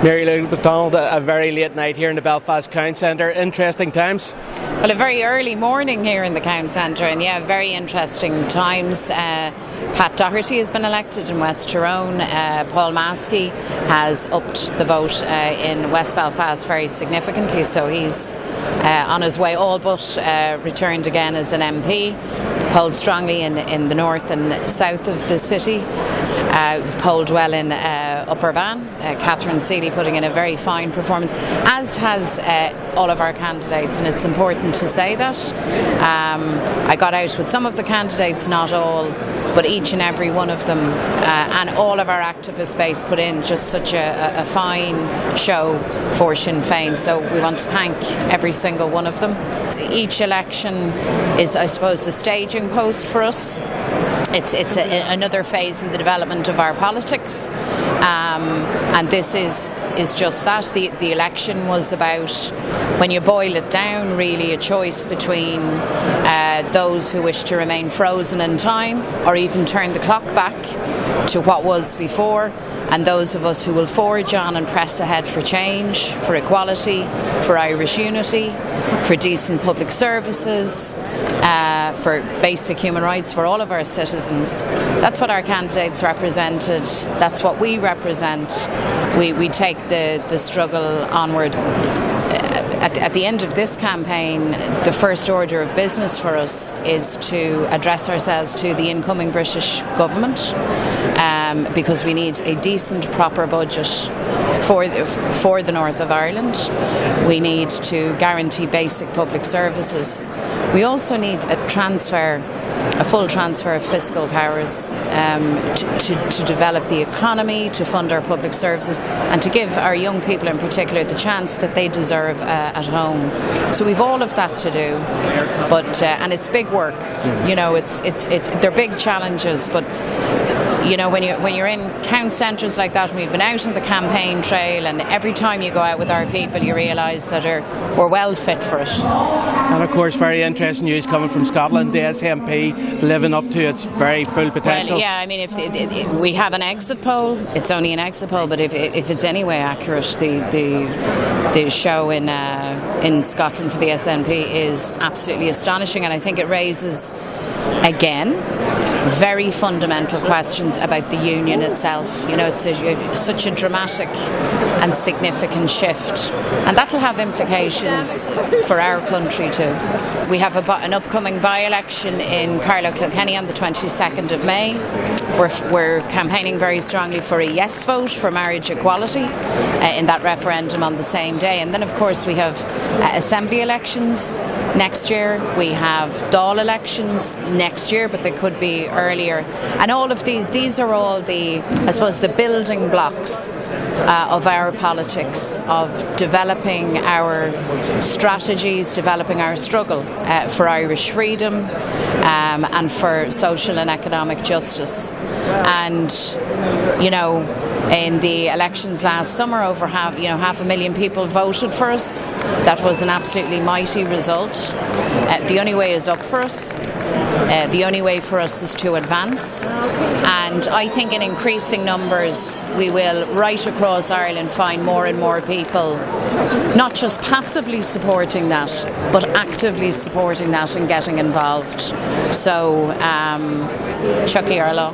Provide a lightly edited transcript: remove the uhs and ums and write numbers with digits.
Mary Lou McDonald, a very late night here in the Belfast Town Centre. Interesting times? Well, a very early morning here in the Town Centre, and yeah, very interesting times. Pat Doherty has been elected in West Tyrone. Paul Maskey has upped the vote in West Belfast very significantly, so he's on his way all but returned again as an MP. Polled strongly in the north and south of the city. Polled well in Upper Ban. Catherine Seeley putting in a very fine performance, as has all of our candidates, and it's important to say that. I got out with some of the candidates, not all, but each and every one of them, and all of our activist base put in just such a fine show for Sinn Féin, so we want to thank every single one of them. Each election is, I suppose, a staging post for us. It's another phase in the development of our politics, and this is just that. The election was about, when you boil it down, really a choice between those who wish to remain frozen in time or even turn the clock back to what was before, and those of us who will forge on and press ahead for change, for equality, for Irish unity, for decent public services, for basic human rights for all of our citizens. That's what our candidates represented. That's what we represent. We take the struggle onward. At the end of this campaign, the first order of business for us is to address ourselves to the incoming British government, because we need a decent, proper budget for the north of Ireland. We need to guarantee basic public services. We also need a full transfer of fiscal powers to develop the economy, to fund our public services, and to give our young people in particular the chance that they deserve at home. So we've all of that to do, but and it's big work. You know, they're big challenges, but you know, when you're in town centres like that, and we've been out on the campaign trail, and every time you go out with our people, you realise that we're well fit for it. And of course, very interesting news coming from Scotland. The SNP living up to its very full potential. Well, yeah, I mean, if we have an exit poll, it's only an exit poll, but if it's anyway accurate, the show in Scotland for the SNP is absolutely astonishing, and I think it raises again very fundamental questions about the union itself. You know, it's such a dramatic and significant shift, and that will have implications for our country too. We have an upcoming by-election in Carlow Kilkenny on the 22nd of May. We're campaigning very strongly for a yes vote for marriage equality in that referendum on the same day. And then, of course, we have assembly elections next year. We have Dáil elections next year, but they could be earlier. And all of these are all I suppose, the building blocks of our politics, of developing our strategies, developing our struggle for Irish freedom and for social and economic justice. And, you know, in the elections last summer, over half a million people voted for us. That was an absolutely mighty result. The only way is up for us. The only way for us is to advance, and I think in increasing numbers we will, right across Ireland, find more and more people not just passively supporting that, but actively supporting that and getting involved. So, Chucky Arlaw.